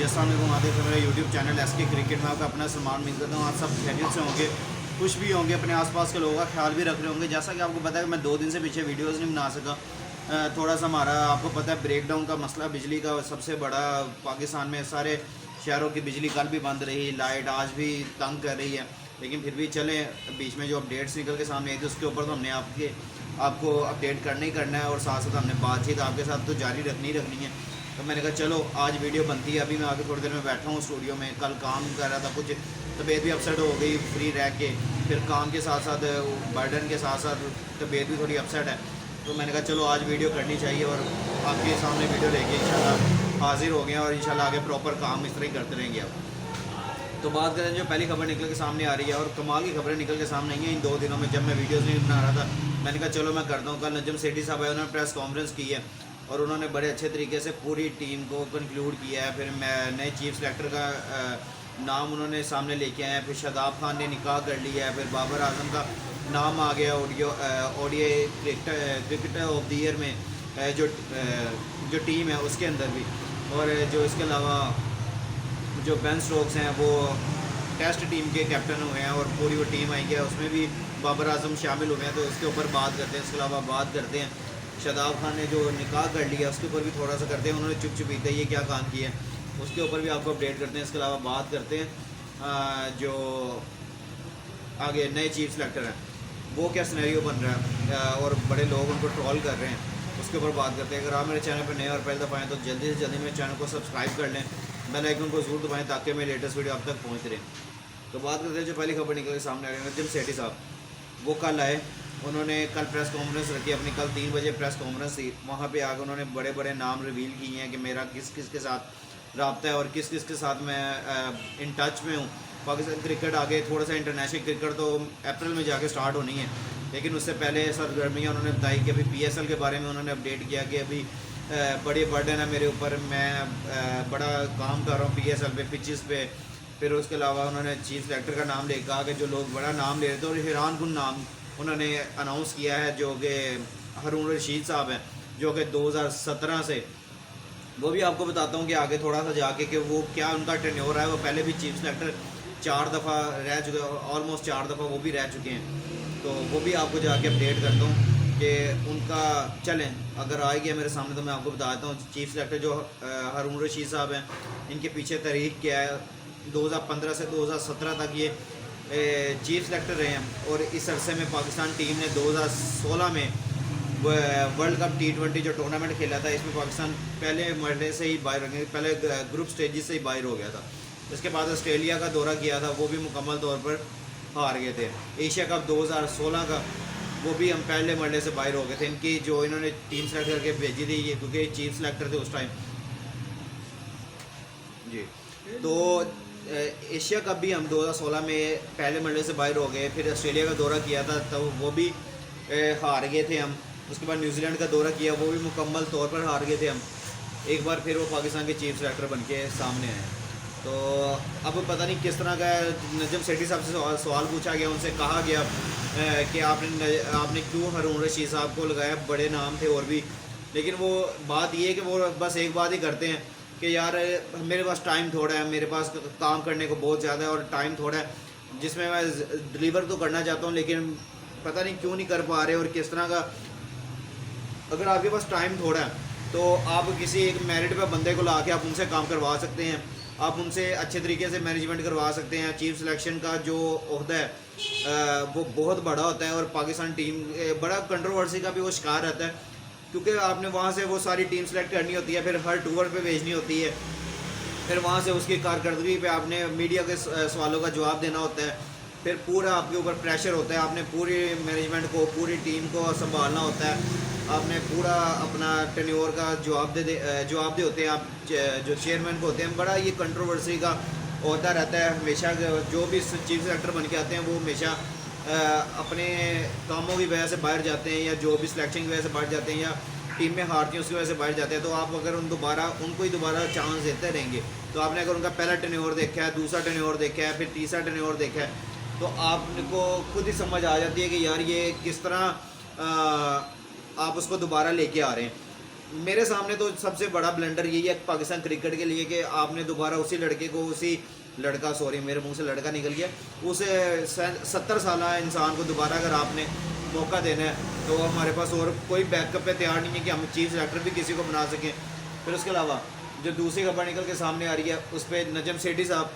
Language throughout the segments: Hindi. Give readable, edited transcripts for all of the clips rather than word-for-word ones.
जी अस्सलाम वालेकुम, आदित्य मेरा यूट्यूब चैनल एसके क्रिकेट में आपका अपना सलमान उम्मीद करता हूँ। आप सब खैरियत से होंगे, खुश भी होंगे, अपने आसपास के लोगों का ख्याल भी रख रहे होंगे। जैसा कि आपको पता है कि मैं 2 दिन से पीछे वीडियोस नहीं बना सका। थोड़ा सा हमारा आपको पता है ब्रेकडाउन का मसला, बिजली का सबसे बड़ा पाकिस्तान में सारे शहरों की बिजली कल भी बंद रही, लाइट आज भी तंग कर रही है। लेकिन फिर भी चले, बीच में जो अपडेट्स निकल के सामने आई थी उसके ऊपर तो हमने आपको अपडेट करना ही करना है, और साथ साथ हमने बातचीत आपके साथ तो जारी रखनी है। तो मैंने कहा चलो आज वीडियो बनती है। अभी मैं आगे थोड़ी देर में बैठा हूँ स्टूडियो में, कल काम कर रहा था, कुछ तबीयत भी अपसेट हो गई फ्री रह के, फिर काम के साथ साथ बर्डन के साथ साथ तबीयत भी थोड़ी अपसेट है। तो मैंने कहा चलो आज वीडियो करनी चाहिए, और आपके सामने वीडियो लेके इंशाल्लाह हाजिर हो गए और इंशाल्लाह आगे प्रॉपर काम इस तरह ही करते रहेंगे। अब तो बात करें जो पहली खबर निकल के सामने आ रही है, और कमाल की खबरें निकल के सामने आई हैं इन 2 दिनों में। जब मैं वीडियोज़ नहीं बना रहा था मैंने कहा चलो मैं करता हूँ। कल नजम सेठी साहब आए, उन्होंने प्रेस कॉन्फ्रेंस की है और उन्होंने बड़े अच्छे तरीके से पूरी टीम को कंक्लूड किया है। फिर मैं नए चीफ सेलेक्टर का नाम उन्होंने सामने लेके आए हैं। फिर शादाब खान ने निकाह कर लिया है, फिर बाबर आजम का नाम आ गया ODI cricketer of the year में, जो टीम है उसके अंदर भी। और जो इसके अलावा जो बेन स्टोक्स हैं वो टेस्ट टीम के कैप्टन हुए हैं, और पूरी वो टीम आई है उसमें भी बाबर आजम शामिल हुए हैं। तो उसके ऊपर बात करते हैं। इसके अलावा बात करते हैं शादाब खान ने जो निकाह कर लिया उसके ऊपर भी थोड़ा सा करते हैं, उन्होंने चुप चुपीते ये क्या काम किया है उसके ऊपर भी आपको अपडेट करते हैं। इसके अलावा बात करते हैं जो आगे नए चीफ सेलेक्टर हैं वो क्या सिनेरियो बन रहा है, और बड़े लोग उनको ट्रोल कर रहे हैं, उसके ऊपर बात करते हैं। अगर आप मेरे चैनल पर नए और पहले दफ़ा आएँ तो जल्दी से जल्दी मेरे चैनल को सब्सक्राइब कर लें, बेल आइकन को ज़रूर दबाएं ताकि मेरे लेटेस्ट वीडियो आप तक पहुँच रहे। तो बात करते हैं जो पहली खबर निकल के सामने आ रही है, नजम सेठी साहब वो कल आए। उन्होंने कल प्रेस कॉन्फ्रेंस रखी अपनी, कल 3 बजे प्रेस कॉन्फ्रेंस थी। वहाँ पे आकर उन्होंने बड़े बड़े नाम रिवील किए हैं कि मेरा किस किस के साथ रब्ता है और किस किस के साथ मैं इन टच में हूँ। पाकिस्तान क्रिकेट आगे थोड़ा सा इंटरनेशनल क्रिकेट तो अप्रैल में जाके स्टार्ट होनी है, लेकिन उससे पहले सरगर्मियाँ उन्होंने बताई कि अभी PSL के बारे में उन्होंने अपडेट किया कि अभी बड़ी बर्डन है मेरे ऊपर, मैं बड़ा काम कर रहा हूँ PSL पे, पिचेस पे। फिर उसके अलावा उन्होंने चीफ सेलेक्टर का नाम ले कहा कि जो लोग बड़ा नाम ले रहे थे, और हैरान कुन नाम उन्होंने अनाउंस किया है जो कि हारून रशीद साहब हैं, जो कि 2017 से, वो भी आपको बताता हूँ कि आगे थोड़ा सा जाके कि वो क्या उनका टेन्योर है। वो पहले भी चीफ सेलेक्टर 4 दफ़ा रह चुके, ऑलमोस्ट 4 दफ़ा वो भी रह चुके हैं। तो वो भी आपको जाके अपडेट करता हूँ कि उनका चलें अगर आ गया मेरे सामने तो मैं आपको बताता हूँ। चीफ सेलेक्टर जो हारून रशीद साहब हैं, इनके पीछे तारीख क्या है, 2015 से 2017 तक ये चीफ सेलेक्टर रहे हैं। और इस अरसे में पाकिस्तान टीम ने 2016 में वर्ल्ड कप T20 जो टूर्नामेंट खेला था, इसमें पाकिस्तान पहले मरने से ही बाहर हो गया, पहले ग्रुप स्टेजेस से ही बाहर हो गया था। इसके बाद ऑस्ट्रेलिया का दौरा किया था, वो भी मुकम्मल तौर पर हार गए थे। एशिया कप 2016 का वो भी हम पहले मरने से बाहर हो गए थे। इनकी जो इन्होंने टीम सेलेक्ट करके भेजी थी ये, क्योंकि चीफ सेलेक्टर थे उस टाइम जी। तो एशिया कप भी हम 2016 में पहले मरने से बाहर हो गए। फिर ऑस्ट्रेलिया का दौरा किया था तो वो भी हार गए थे हम। उसके बाद न्यूजीलैंड का दौरा किया, वो भी मुकम्मल तौर पर हार गए थे हम। एक बार फिर वो पाकिस्तान के चीफ सेलेक्टर बन के सामने आए। तो अब पता नहीं किस तरह का नजम सेठी साहब से सवाल पूछा गया, उनसे कहा गया कि आपने क्यों हारून रशीद साहब को लगाया, बड़े नाम थे और भी। लेकिन वो बात ये है कि वो बस एक बात ही करते हैं कि यार मेरे पास टाइम थोड़ा है, मेरे पास काम करने को बहुत ज़्यादा है और टाइम थोड़ा है, जिसमें मैं डिलीवर तो करना चाहता हूँ लेकिन पता नहीं क्यों नहीं कर पा रहे और किस तरह का। अगर आपके पास टाइम थोड़ा है तो आप किसी एक मेरिट पे बंदे को ला के आप उनसे काम करवा सकते हैं, आप उनसे अच्छे तरीके से मैनेजमेंट करवा सकते हैं। चीफ सिलेक्शन का जो ओहदा है वो बहुत बड़ा होता है, और पाकिस्तान टीम बड़ा कंट्रोवर्सी का भी वो शिकार रहता है, क्योंकि आपने वहाँ से वो सारी टीम सेलेक्ट करनी होती है, फिर हर टूर पे भेजनी होती है, फिर वहाँ से उसकी कारकर्दगी पे आपने मीडिया के सवालों का जवाब देना होता है, फिर पूरा आपके ऊपर प्रेशर होता है, आपने पूरी मैनेजमेंट को पूरी टीम को संभालना होता है, आपने पूरा अपना टेन्योर का जवाब दे होते हैं आप जो चेयरमैन को होते हैं। बड़ा ये कंट्रोवर्सी का होता रहता है हमेशा। जो भी चीफ सेलेक्टर बन के आते हैं वो हमेशा अपने कामों की वजह से बाहर जाते हैं, या जो भी सिलेक्शन की वजह से बाहर जाते हैं, या टीम में हारती है उसकी वजह से बाहर जाते हैं। तो आप अगर उनको ही दोबारा चांस देते रहेंगे, तो आपने अगर उनका पहला टेन्योर देखा है, दूसरा टेन्योर देखा है, फिर तीसरा टेन्योर देखा है, तो आपको खुद ही समझ आ जाती है कि यार ये किस तरह आप उसको दोबारा लेके आ रहे हैं। मेरे सामने तो सबसे बड़ा ब्लेंडर यही है पाकिस्तान क्रिकेट के लिए कि आपने दोबारा उसी लड़के को, उसी लड़का, सॉरी मेरे मुंह से लड़का निकल गया, उस 70 साल इंसान को दोबारा अगर आपने मौका देना है तो हमारे पास और कोई बैकअप पे तैयार नहीं है कि हम चीफ सेलेक्टर भी किसी को बना सकें। फिर उसके अलावा जो दूसरी खबर निकल के सामने आ रही है उस पर नजम सेठी साहब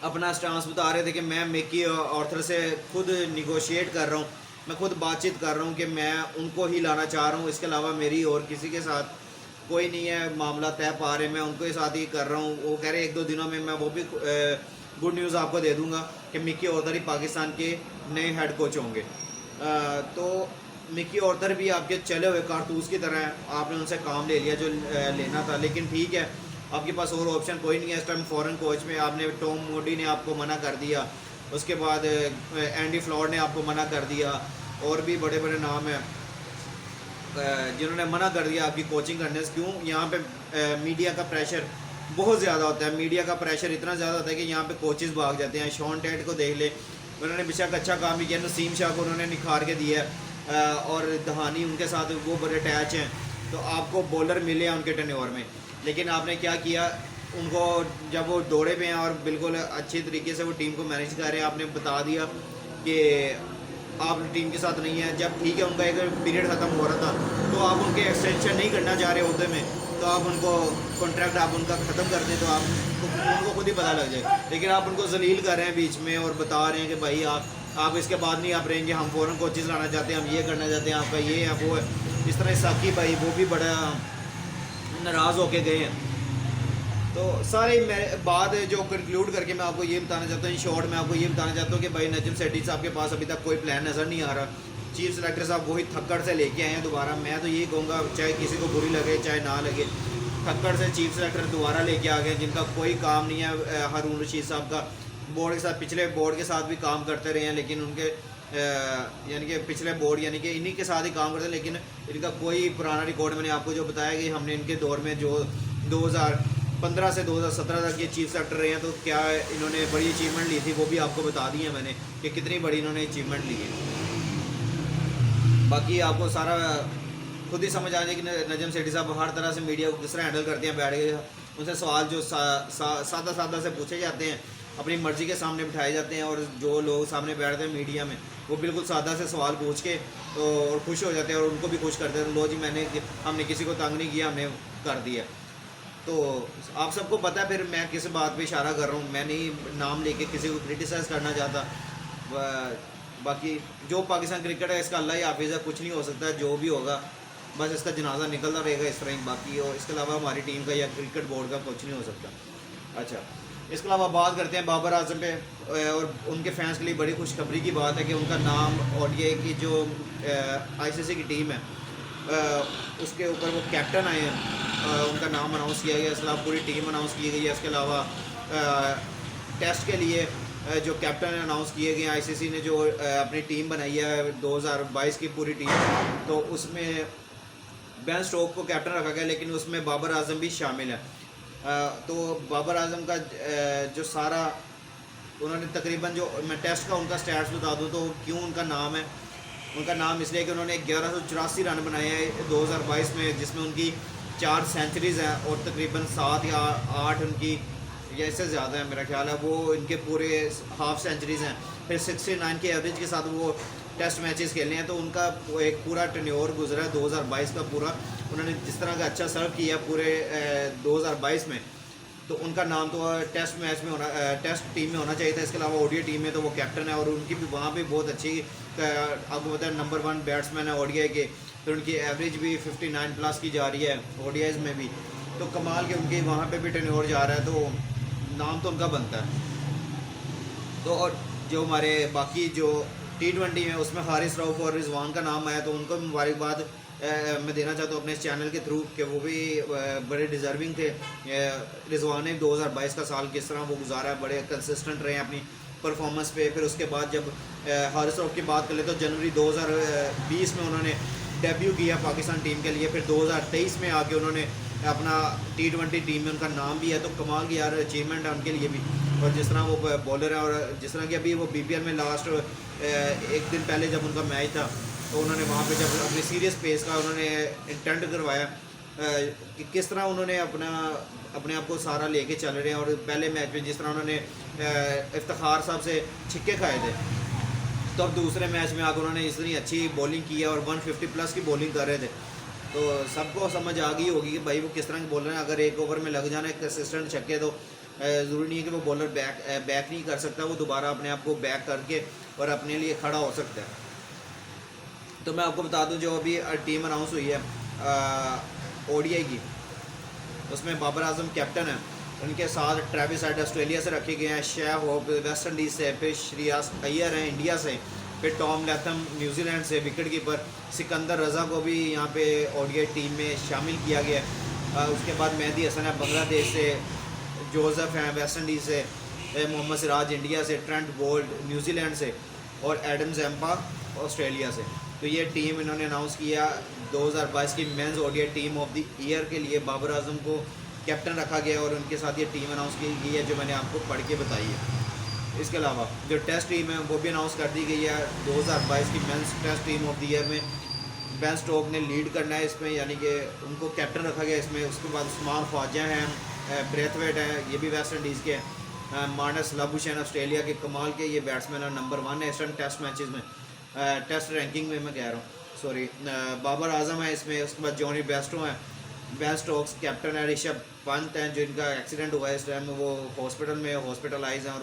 अपना स्टांस बता रहे थे कि मैं मिकी ऑर्थर से खुद निगोशिएट कर रहा हूँ, मैं खुद बातचीत कर रहा हूँ कि मैं उनको ही लाना चाह रहा हूँ, इसके अलावा मेरी और किसी के साथ कोई नहीं है मामला तय पा रहे, मैं उनको ही साथ ही कर रहा हूँ। वो कह रहे 1-2 दिनों में मैं वो भी गुड न्यूज़ आपको दे दूँगा कि मिकी ऑर्थर ही पाकिस्तान के नए हेड कोच होंगे। तो मिकी ऑर्थर भी आपके चले हुए कारतूस की तरह हैं, आपने उनसे काम ले लिया जो लेना था, लेकिन ठीक है आपके पास और ऑप्शन कोई नहीं है इस टाइम। फॉरेन कोच में आपने टॉम मोडी ने आपको मना कर दिया, उसके बाद एंडी फ्लॉर्ड ने आपको मना कर दिया, और भी बड़े बड़े नाम हैं जिन्होंने मना कर दिया आपकी कोचिंग करने से। क्यों? यहाँ पे मीडिया का प्रेशर बहुत ज़्यादा होता है, मीडिया का प्रेशर इतना ज़्यादा होता है कि यहाँ पे कोचेस भाग जाते हैं। शॉन टेट को देख ले, उन्होंने बेशक अच्छा काम भी किया, नसीम शाह को उन्होंने निखार के दिया है और दहानी उनके साथ वो बड़े अटैच हैं, तो आपको बॉलर मिले हैं उनके टेन्योर में, लेकिन आपने क्या किया उनको, जब वो दौड़े पे हैं और बिल्कुल अच्छे तरीके से वो टीम को मैनेज कर रहे हैं, आपने बता दिया कि आप टीम के साथ नहीं है। जब ठीक है उनका एक पीरियड ख़त्म हो रहा था तो आप उनके एक्सटेंशन नहीं करना चाह रहे होते में, तो आप उनको कॉन्ट्रैक्ट आप उनका ख़त्म कर दें तो आप उनको खुद ही पता लग जाए, लेकिन आप उनको जलील कर रहे हैं बीच में और बता रहे हैं कि भाई आप इसके बाद नहीं आप रहेंगे, हम फ़ौरन कोचेज़ लाना चाहते हैं, हम ये करना चाहते हैं, आपका ये है वो है। इस तरह साकी भाई वो भी बड़ा नाराज़ होके गए हैं। तो सारे बात जो कंक्लूड करके मैं आपको ये बताना चाहता हूँ, इन शॉर्ट मैं आपको ये बताना चाहता हूँ कि भाई नजम सेठी साहब के पास अभी तक कोई प्लान नज़र नहीं आ रहा। चीफ सेलेक्टर साहब वही थक्कड़ से लेके आए हैं दोबारा। मैं तो यही कहूँगा, चाहे किसी को बुरी लगे चाहे ना लगे, थक्कड़ से चीफ सेलेक्टर दोबारा लेके आ गए जिनका कोई काम नहीं है। हारून रशीद साहब का बोर्ड के साथ, पिछले बोर्ड के साथ भी काम करते रहे हैं, लेकिन उनके यानी कि पिछले बोर्ड यानी कि इन्हीं के साथ ही काम करते हैं, लेकिन इनका कोई पुराना रिकॉर्ड मैंने आपको जो बताया कि हमने इनके दौर में जो 2015 से 2017 तक ये चीफ सेलेक्टर रहे हैं, तो क्या इन्होंने बड़ी अचीवमेंट ली थी वो भी आपको बता दी है मैंने कि कितनी बड़ी इन्होंने अचीवमेंट ली है। बाकी आपको सारा खुद ही समझ आ जाए कि नजम सेठी साहब हर तरह से मीडिया को किस तरह हैंडल करते हैं। बैठ के उनसे सवाल जो सादा से पूछे जाते हैं, अपनी मर्ज़ी के सामने बिठाए जाते हैं, और जो लोग सामने बैठते हैं मीडिया में वो बिल्कुल सादा से सवाल पूछ के और खुश हो जाते हैं और उनको भी खुश करते हैं। लो जी हमने किसी को तंग नहीं किया, हमने कर दिया। तो आप सबको पता है फिर मैं किस बात पे इशारा कर रहा हूँ। मैं नहीं नाम लेके किसी को क्रिटिसाइज़ करना चाहता। बाकी जो पाकिस्तान क्रिकेट है इसका अल्लाह ही हाफिज़ है, कुछ नहीं हो सकता, जो भी होगा बस इसका जनाजा निकलता रहेगा इस तरह ही। बाकी और इसके अलावा हमारी टीम का या क्रिकेट बोर्ड का कुछ नहीं हो सकता। अच्छा, इसके अलावा बात करते हैं बाबर आजम पे, और उनके फैंस के लिए बड़ी खुशखबरी की बात है कि उनका नाम ODI की जो ICC की टीम है उसके ऊपर वो कैप्टन आए हैं, उनका नाम अनाउंस किया गया। इसके अलावा पूरी टीम अनाउंस की गई है। इसके अलावा टेस्ट के लिए जो कैप्टन अनाउंस किए गए, ICC ने जो अपनी टीम बनाई है 2022 की पूरी टीम, तो उसमें बेन स्टोक को कैप्टन रखा गया, लेकिन उसमें बाबर आजम भी शामिल है। तो बाबर आजम का जो सारा उन्होंने तकरीबन जो मैं टेस्ट का उनका स्टैट्स बता दूं तो क्यों उनका नाम है, उनका नाम इसलिए कि उन्होंने 1184 रन बनाए हैं 2022 में, जिसमें उनकी 4 सेंचुरीज़ हैं और तकरीबन 7 या 8 उनकी या इससे ज़्यादा है मेरा ख्याल है, वो इनके पूरे हाफ सेंचुरीज़ हैं। फिर 69 के एवरेज के साथ वो टेस्ट मैचेस खेले हैं, तो उनका एक पूरा टेन्योर गुजरा है 2022 का पूरा। उन्होंने जिस तरह का अच्छा सर्व किया पूरे 2022 में, तो उनका नाम तो टेस्ट मैच में होना, टेस्ट टीम में होना चाहिए था। इसके अलावा ODI टीम में तो वो कैप्टन है, और उनकी भी वहाँ पे बहुत अच्छी, आपको पता है नंबर 1 बैट्समैन है ODI के। फिर उनकी एवरेज भी 59 प्लस की जा रही है ODIs में भी, तो कमाल के उनके वहाँ पे भी टेन्योर जा रहा है, तो नाम तो उनका बनता है। तो और जो हमारे बाकी जो T20 में उसमें हारिस रऊफ़ और रिजवान का नाम आया, तो उनको मुबारकबाद मैं देना चाहता हूँ अपने इस चैनल के थ्रू कि वो भी बड़े डिज़र्विंग थे। रिजवान ने 2022 का साल किस तरह वो गुजारा है, बड़े कंसिस्टेंट रहे अपनी परफॉर्मेंस पे। फिर उसके बाद जब हारिस रऊफ़ की बात कर ले तो जनवरी 2020 में उन्होंने डेब्यू किया पाकिस्तान टीम के लिए। फिर 2023 में आके उन्होंने अपना T20 टीम में उनका नाम भी है, तो कमाल की यार अचीवमेंट है उनके लिए भी। और जिस तरह वो बॉलर है, और जिस तरह कि अभी वो BPL में लास्ट एक दिन पहले जब उनका मैच था तो उन्होंने वहाँ पे जब अपने सीरियस पेस का उन्होंने इंटेंट करवाया कि किस तरह उन्होंने अपने आप को सारा लेके चल रहे हैं। और पहले मैच में जिस तरह उन्होंने इफ्तिखार साहब से छिक्के खाए थे, तो अब दूसरे मैच में आकर उन्होंने इतनी अच्छी बॉलिंग की है और 150 प्लस की बॉलिंग कर रहे थे। तो सबको समझ आ गई होगी कि भाई वो किस तरह की बॉलर हैं। अगर एक ओवर में लग जाना कंसिस्टेंट छक्के तो ज़रूरी नहीं है कि वो बॉलर बैक नहीं कर सकता, वो दोबारा अपने आप को बैक करके और अपने लिए खड़ा हो सकता है। तो मैं आपको बता दूं जो अभी टीम अनाउंस हुई है ODI की, उसमें बाबर आजम कैप्टन है, उनके साथ ट्रेविस हेड ऑस्ट्रेलिया से रखे गए हैं, शेह होप वेस्ट इंडीज़ से, फिर श्रेयस अय्यर हैं इंडिया से, फिर टॉम लैथम न्यूजीलैंड से विकेट कीपर, सिकंदर रज़ा को भी यहाँ पे ODI टीम में शामिल किया गया है। उसके बाद मेहदी हसन है बांग्लादेश से, जोसेफ हैं वेस्ट इंडीज़ से, मोहम्मद सिराज इंडिया से, ट्रेंट बोल्ट न्यूजीलैंड से और एडम जैम्पा ऑस्ट्रेलिया से। तो ये टीम इन्होंने अनाउंस किया 2022 की men's ODI team of the year के लिए बाबर आजम को कैप्टन रखा गया और उनके साथ ये टीम अनाउंस की गई है जो मैंने आपको पढ़ के बताई है। इसके अलावा जो टेस्ट टीम है वो भी अनाउंस कर दी गई है 2022 की men's test team of the year में। बेन स्टोक ने लीड करना है इसमें, यानी कि उनको कैप्टन रखा गया इसमें। उसके बाद उस्मान ख्वाजा हैं, ब्रेथवेट हैं, ये भी वेस्ट इंडीज़ के, मार्नस लाबुशैन ऑस्ट्रेलिया के कमाल के ये बैट्समैन है, नंबर 1 है इस टाइम टेस्ट मैचेस में, टेस्ट रैंकिंग में मैं कह रहा हूँ, सॉरी। बाबर आजम है इसमें। उसके बाद जॉनी बेस्टो हैं, बेन स्टोक्स कैप्टन है, ऋषभ पंत हैं जिनका एक्सीडेंट हुआ है इस टाइम, वो हॉस्पिटल में हॉस्पिटलाइज हैं और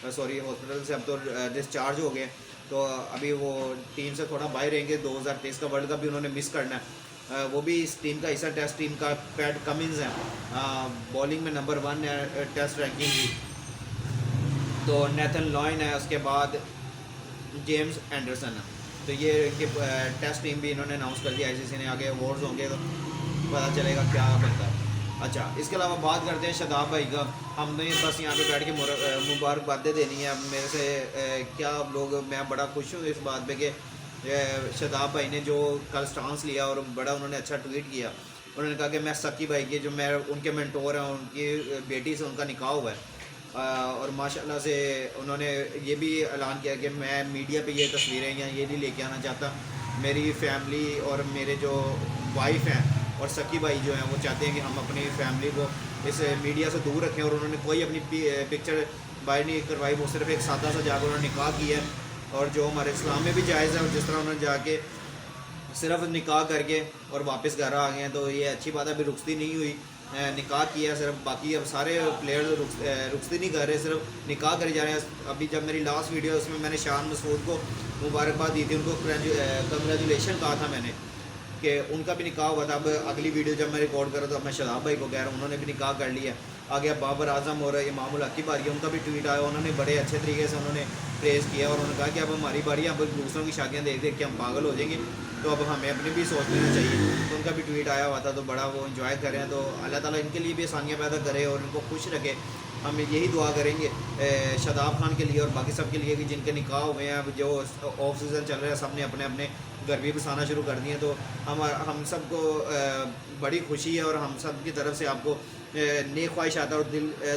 हॉस्पिटल से अब तो डिस्चार्ज हो गए, तो अभी वो टीम से थोड़ा बाहर रहेंगे। 2023 का वर्ल्ड कप भी उन्होंने मिस करना है, वो भी इस टीम का हिस्सा। टेस्ट टीम का पैट कमिंस हैं, बॉलिंग में नंबर 1 है टेस्ट रैंकिंग की। तो नेथन लॉयन है, उसके बाद जेम्स एंडरसन है। तो ये इनके टेस्ट टीम भी इन्होंने अनाउंस कर दिया। ICC ने आगे अवार्ड्स होंगे तो पता चलेगा क्या बनता है। अच्छा, इसके अलावा बात करते हैं शादाब भाई का। हमने बस यहाँ पे बैठ के मुबारकबादें देनी है मेरे से क्या लोग, मैं बड़ा खुश हूँ इस बात पे कि शादाब भाई ने जो कल स्टांस लिया और बड़ा उन्होंने अच्छा ट्वीट किया। उन्होंने कहा कि मैं सकी भाई के जो मैं उनके मेंटोर हैं, उनकी बेटी से उनका निकाह हुआ है और माशाल्लाह से उन्होंने ये भी ऐलान किया कि मैं मीडिया पे ये तस्वीरें या ये नहीं लेके आना चाहता। मेरी फैमिली और मेरे जो वाइफ हैं और सकी भाई जो हैं वो चाहते हैं कि हम अपनी फैमिली को इस मीडिया से दूर रखें। और उन्होंने कोई अपनी पिक्चर बाहर नहीं करवाई, वो सिर्फ एक सादा सा जाकर उन्होंने निकाह किया और जो हमारे इस्लाम में भी जायज़ है। और जिस तरह उन्होंने जाके सिर्फ निकाह करके और वापस घर आ गए हैं, तो ये अच्छी बात है। अभी रुखसती नहीं हुई, निकाह किया सिर्फ, बाकी अब सारे प्लेयर रुखसती नहीं कर रहे, सिर्फ निकाह करे जा रहे हैं। अभी जब मेरी लास्ट वीडियो उसमें मैंने शान मसूद को मुबारकबाद दी थी, उनको कंग्रेचुलेशन कहा था मैंने कि उनका भी निकाह हुआ था। अब अगली वीडियो जब मैं रिकॉर्ड कर रहा तो मैं शादाब भाई को कह रहा हूँ, उन्होंने भी निकाह कर लिया। आगे अब बाबर आजम और इमामुल हक की बारी है, उनका भी ट्वीट आया, उन्होंने बड़े अच्छे तरीके से उन्होंने प्रेज़ किया और उन्होंने कहा कि अब हमारी बारी है, अब दूसरों की शादियाँ देख देख के हम पागल हो जाएंगे, तो अब हमें अपनी भी सोच लेना चाहिए। तो उनका भी ट्वीट आया हुआ था, तो बड़ा वो इन्जॉय करें। तो अल्लाह ताला इनके लिए भी आसानियाँ पैदा करे और इनको खुश रखे। हम यही दुआ करेंगे शादाब खान के लिए और बाकी सब के लिए कि जिनके निकाह हुए हैं, अब जो ऑफ सीज़न चल रहा है, सब ने अपने अपने घर भी बसाना शुरू कर दिए। तो हम सबको बड़ी खुशी है और हम सब की तरफ से आपको नेक ख्वाहिश आता है और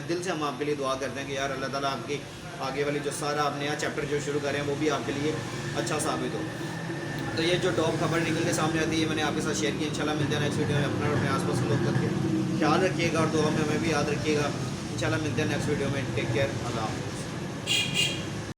दिल से हम आपके लिए दुआ करते हैं कि यार अल्लाह ताला आपकी आगे वाली जो सारा आप नया चैप्टर जो शुरू करें वो भी आपके लिए अच्छा साबित हो। तो ये जो टॉप खबर निकल के सामने आती है मैंने आपके साथ शेयर की। इंशाल्लाह मिलते हैं नेक्स्ट वीडियो में। अपना और अपने आसपास के लोग का ख्याल रखिएगा और दुआ में हमें भी याद रखिएगा। इंशाल्लाह मिलते हैं नेक्स्ट वीडियो में। टेक केयर, अल्लाह।